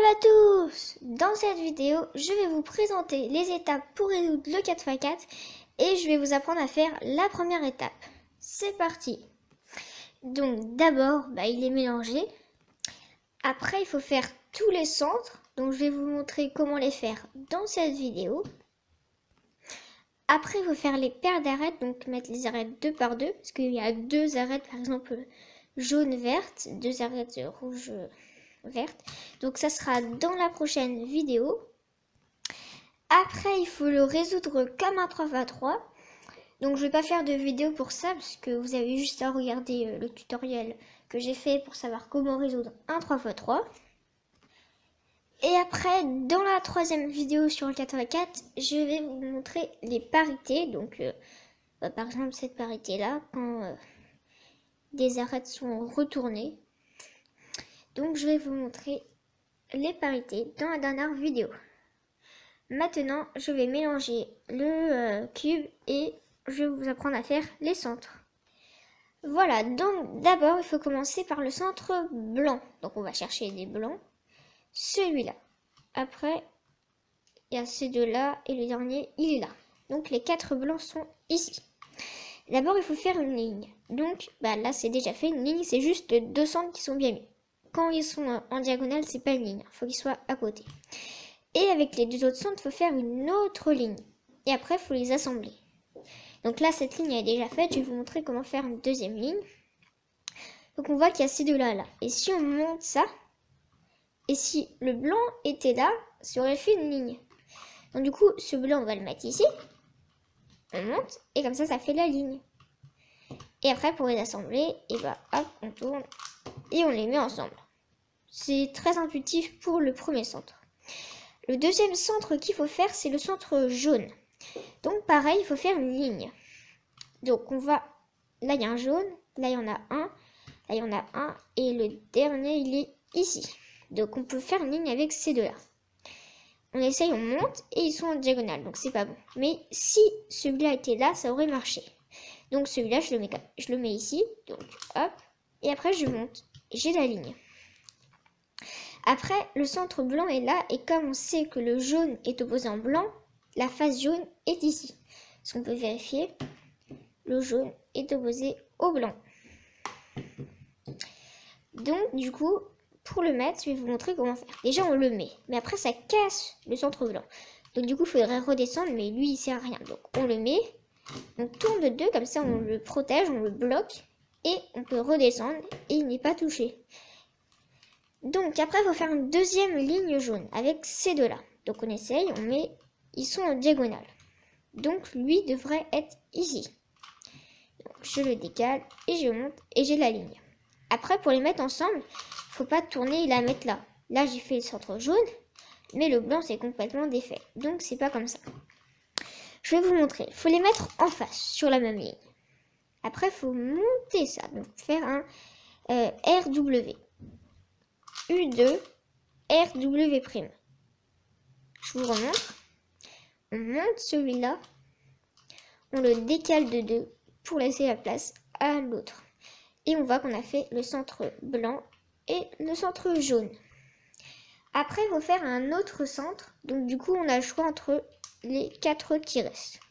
Salut à tous! Dans cette vidéo, je vais vous présenter les étapes pour résoudre le 4x4 et je vais vous apprendre à faire la première étape. C'est parti! Donc d'abord, il est mélangé. Après, il faut faire tous les centres. Donc je vais vous montrer comment les faire dans cette vidéo. Après, il faut faire les paires d'arêtes, donc mettre les arêtes deux par deux, parce qu'il y a deux arêtes, par exemple jaune-verte, deux arêtes rouge-verte. Donc ça sera dans la prochaine vidéo. Après, il faut le résoudre comme un 3x3. Donc je vais pas faire de vidéo pour ça, parce que vous avez juste à regarder le tutoriel que j'ai fait pour savoir comment résoudre un 3x3. Et après, dans la troisième vidéo sur le 4x4, je vais vous montrer les parités. Donc, par exemple, cette parité-là, quand des arêtes sont retournées. Donc, je vais vous montrer les parités dans la dernière vidéo. Maintenant, je vais mélanger le cube et je vais vous apprendre à faire les centres. Voilà, donc d'abord, il faut commencer par le centre blanc. Donc, on va chercher des blancs. Celui-là. Après, il y a ces deux-là et le dernier, il est là. Donc, les quatre blancs sont ici. D'abord, il faut faire une ligne. Donc, là, c'est déjà fait. Une ligne, c'est juste deux centres qui sont bien mis. Quand ils sont en diagonale, c'est pas une ligne. Il faut qu'ils soient à côté. Et avec les deux autres centres, il faut faire une autre ligne. Et après, il faut les assembler. Donc là, cette ligne est déjà faite. Je vais vous montrer comment faire une deuxième ligne. Donc, on voit qu'il y a ces deux-là là. Et si on monte ça, et si le blanc était là, ça aurait fait une ligne. Donc du coup, ce blanc, on va le mettre ici. On monte, et comme ça, ça fait la ligne. Et après, pour les assembler, et hop, on tourne, et on les met ensemble. C'est très intuitif pour le premier centre. Le deuxième centre qu'il faut faire, c'est le centre jaune. Donc pareil, il faut faire une ligne. Donc on va... Là, il y a un jaune, là, il y en a un, là, il y en a un, et le dernier, il est ici. Donc on peut faire une ligne avec ces deux-là. On essaye, on monte et ils sont en diagonale, donc c'est pas bon. Mais si celui-là était là, ça aurait marché. Donc celui-là, je le mets ici, donc hop, et après je monte. J'ai la ligne. Après, le centre blanc est là, et comme on sait que le jaune est opposé en blanc, la face jaune est ici. Ce qu'on peut vérifier, le jaune est opposé au blanc. Donc du coup, pour le mettre, je vais vous montrer comment faire. Déjà, on le met, mais après, ça casse le centre blanc. Donc, du coup, il faudrait redescendre, mais lui, il sert à rien. Donc, on le met, on tourne de deux, comme ça, on le protège, on le bloque, et on peut redescendre, et il n'est pas touché. Donc, après, il faut faire une deuxième ligne jaune, avec ces deux-là. Donc, on essaye, on met, ils sont en diagonale. Donc, lui devrait être ici. Donc, je le décale, et je monte, et j'ai la ligne. Après, pour les mettre ensemble, faut pas tourner et la mettre là. Là, j'ai fait le centre jaune, mais le blanc, c'est complètement défait. Donc, c'est pas comme ça. Je vais vous montrer. Il faut les mettre en face, sur la même ligne. Après, il faut monter ça. Donc, faire un RW. U2, RW'. Je vous remontre. On monte celui-là. On le décale de 2 pour laisser la place à l'autre. Et on voit qu'on a fait le centre blanc et le centre jaune. Après, il faut faire un autre centre. Donc, du coup, on a le choix entre les 4 qui restent.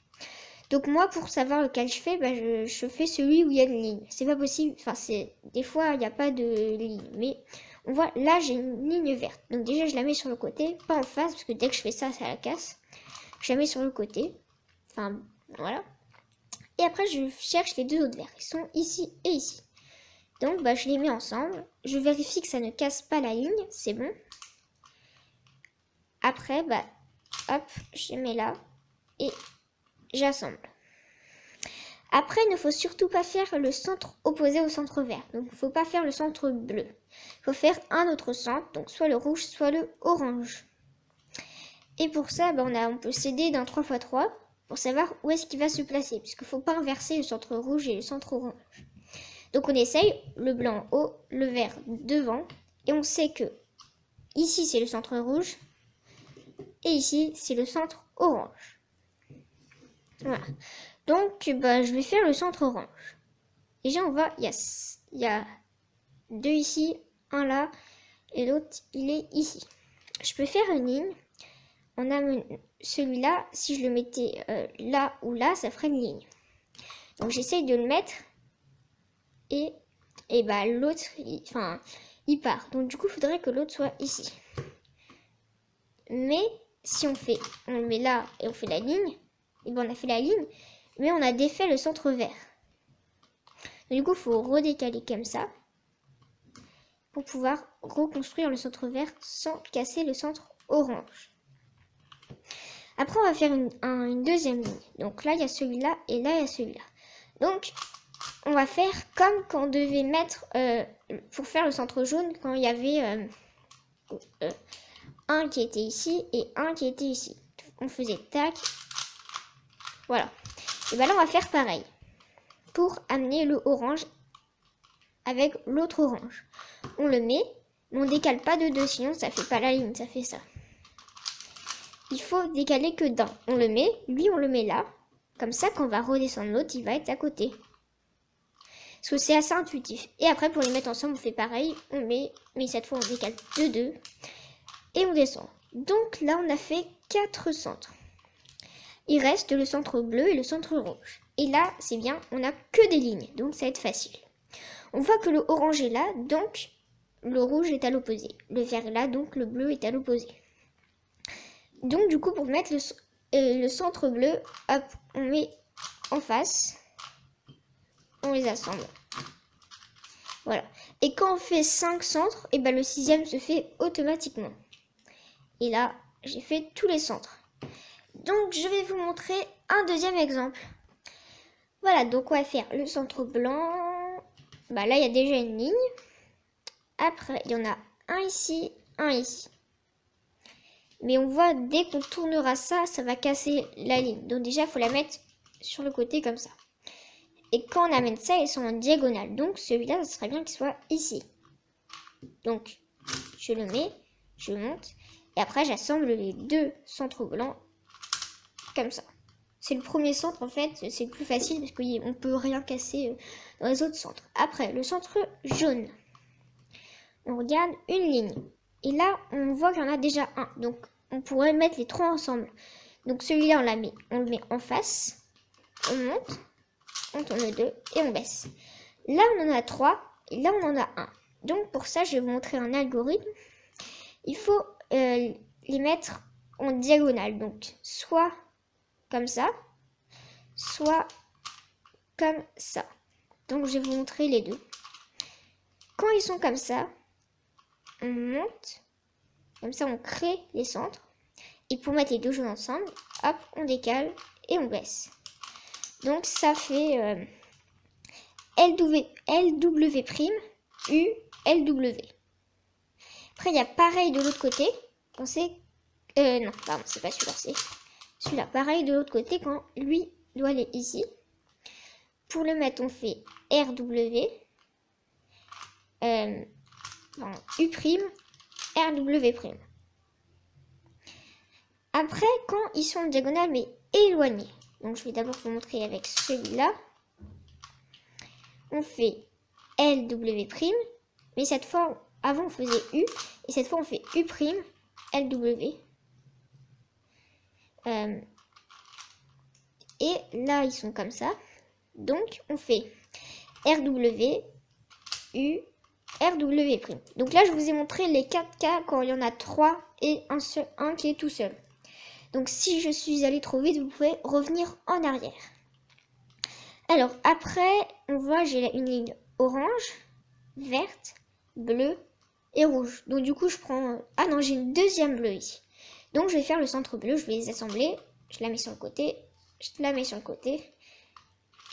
Donc, moi, pour savoir lequel je fais, je fais celui où il y a une ligne. C'est pas possible. Enfin, des fois, il n'y a pas de ligne. Mais on voit, là, j'ai une ligne verte. Donc, déjà, je la mets sur le côté, pas en face, parce que dès que je fais ça, ça la casse. Je la mets sur le côté. Enfin, voilà. Et après, je cherche les deux autres verts. Ils sont ici et ici. Donc, je les mets ensemble. Je vérifie que ça ne casse pas la ligne. C'est bon. Après, hop, je les mets là. Et j'assemble. Après, il ne faut surtout pas faire le centre opposé au centre vert. Donc, il ne faut pas faire le centre bleu. Il faut faire un autre centre. Donc, soit le rouge, soit le orange. Et pour ça, on peut s'aider d'un 3x3 pour savoir où est-ce qu'il va se placer. Puisqu'il ne faut pas inverser le centre rouge et le centre orange. Donc on essaye le blanc en haut, le vert devant. Et on sait que ici c'est le centre rouge. Et ici c'est le centre orange. Voilà. Donc je vais faire le centre orange. Déjà on voit, il y a deux ici, un là. Et l'autre il est ici. je peux faire une ligne. On a celui-là, si je le mettais là ou là, ça ferait une ligne. Donc j'essaye de le mettre et bah l'autre, il part. Donc du coup, il faudrait que l'autre soit ici. Mais si on le met là et on fait la ligne, et ben on a fait la ligne, mais on a défait le centre vert. Donc, du coup, il faut redécaler comme ça pour pouvoir reconstruire le centre vert sans casser le centre orange. Après, on va faire une deuxième ligne. Donc là, il y a celui-là et là, il y a celui-là. Donc, on va faire comme quand on devait mettre, pour faire le centre jaune, quand il y avait un qui était ici et un qui était ici. On faisait tac. Voilà. Et bien là, on va faire pareil. Pour amener le orange avec l'autre orange. On le met, mais on décale pas de deux, sinon ça fait pas la ligne, ça fait ça. Il faut décaler que d'un. On le met, lui on le met là. Comme ça, quand on va redescendre l'autre, il va être à côté. Parce que c'est assez intuitif. Et après, pour les mettre ensemble, on fait pareil. On met, mais cette fois, on décale de deux. Et on descend. Donc là, on a fait 4 centres. Il reste le centre bleu et le centre rouge. Et là, c'est bien, on n'a que des lignes. Donc ça va être facile. On voit que le orange est là, donc le rouge est à l'opposé. Le vert est là, donc le bleu est à l'opposé. Donc du coup, pour mettre le centre bleu, hop, on met en face. On les assemble. Voilà. Et quand on fait 5 centres, et ben le sixième se fait automatiquement. Et là, j'ai fait tous les centres. Donc je vais vous montrer un deuxième exemple. Voilà, donc on va faire le centre blanc. Bah là, il y a déjà une ligne. Après, il y en a un ici, un ici. Mais on voit, dès qu'on tournera ça, ça va casser la ligne. Donc déjà, il faut la mettre sur le côté comme ça. Et quand on amène ça, ils sont en diagonale. Donc celui-là, ça serait bien qu'il soit ici. Donc, je le mets, je monte. Et après, j'assemble les deux centres blancs comme ça. C'est le premier centre, en fait, c'est le plus facile parce qu'on ne peut rien casser dans les autres centres. Après, le centre jaune. On regarde une ligne. Et là, on voit qu'il y en a déjà un. Donc, on pourrait mettre les trois ensemble. Donc, celui-là, on le met en face. On monte. On tourne le 2 et on baisse. Là, on en a 3 et là, on en a 1. Donc, pour ça, je vais vous montrer un algorithme. Il faut les mettre en diagonale. Donc, soit comme ça, soit comme ça. Donc, je vais vous montrer les deux. Quand ils sont comme ça, on monte. Comme ça, on crée les centres. Et pour mettre les deux jaunes ensemble, hop, on décale et on baisse. Donc ça fait LW prime, U, LW. Après, il y a pareil de l'autre côté. Quand c'est... non, pardon, c'est pas celui-là, c'est celui-là. Pareil de l'autre côté quand lui doit aller ici. Pour le mettre, on fait RW, U prime, RW prime. Après, quand ils sont en diagonale mais éloignés. Donc, je vais d'abord vous montrer avec celui-là. On fait LW', mais cette fois, avant on faisait U, et cette fois on fait U', LW. Et là, ils sont comme ça. Donc, on fait RW, U, RW'. Donc là, je vous ai montré les 4 cas quand il y en a 3 et un qui est tout seul. Donc, si je suis allée trop vite, vous pouvez revenir en arrière. Alors, après, on voit, j'ai une ligne orange, verte, bleue et rouge. Donc, du coup, je prends... Ah non, j'ai une deuxième bleue ici. Donc, je vais faire le centre bleu, je vais les assembler. Je la mets sur le côté, je la mets sur le côté.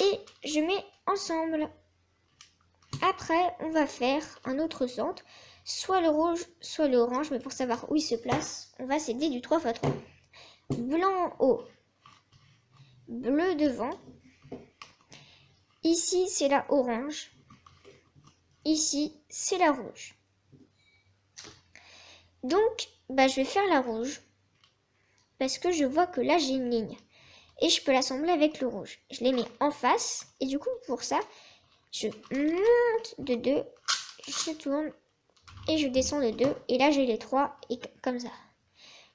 Et je mets ensemble. Après, on va faire un autre centre. Soit le rouge, soit le orange. Mais pour savoir où il se place, on va s'aider du 3x3. Blanc en haut, bleu devant. Ici, c'est la orange. Ici, c'est la rouge. Donc, je vais faire la rouge. Parce que je vois que là, j'ai une ligne. Et je peux l'assembler avec le rouge. Je les mets en face. Et du coup, pour ça, je monte de 2. Je tourne. et je descends de 2 et là j'ai les 3 et comme ça.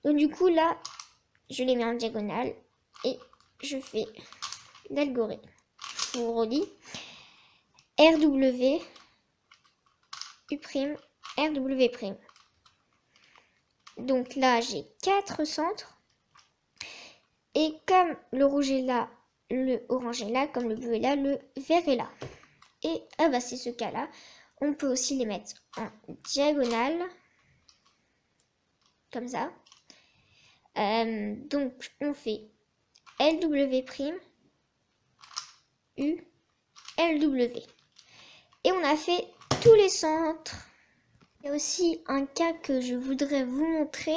Donc du coup là je les mets en diagonale et je fais l'algorithme. Je vous redis RW U', RW'. Donc là j'ai 4 centres et comme le rouge est là, le orange est là, comme le bleu est là, le vert est là. Et ah bah c'est ce cas là. On peut aussi les mettre en diagonale, comme ça. Donc on fait LW', U, LW. Et on a fait tous les centres. Il y a aussi un cas que je voudrais vous montrer.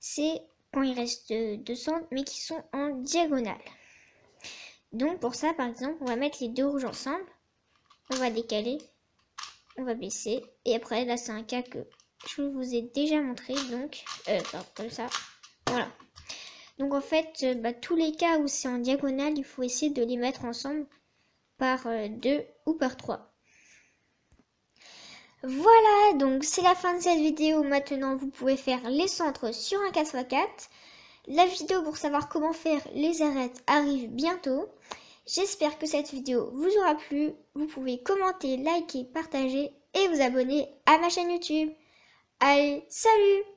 C'est quand il reste 2 centres, mais qui sont en diagonale. Donc pour ça, par exemple, on va mettre les deux rouges ensemble. On va décaler. On va baisser. Et après, là, c'est un cas que je vous ai déjà montré. Donc, comme ça. Voilà. Donc, en fait, tous les cas où c'est en diagonale, il faut essayer de les mettre ensemble par 2 ou par 3. Voilà, donc c'est la fin de cette vidéo. Maintenant, vous pouvez faire les centres sur un 4x4. La vidéo pour savoir comment faire les arêtes arrive bientôt. J'espère que cette vidéo vous aura plu. Vous pouvez commenter, liker, partager et vous abonner à ma chaîne YouTube. Allez, salut!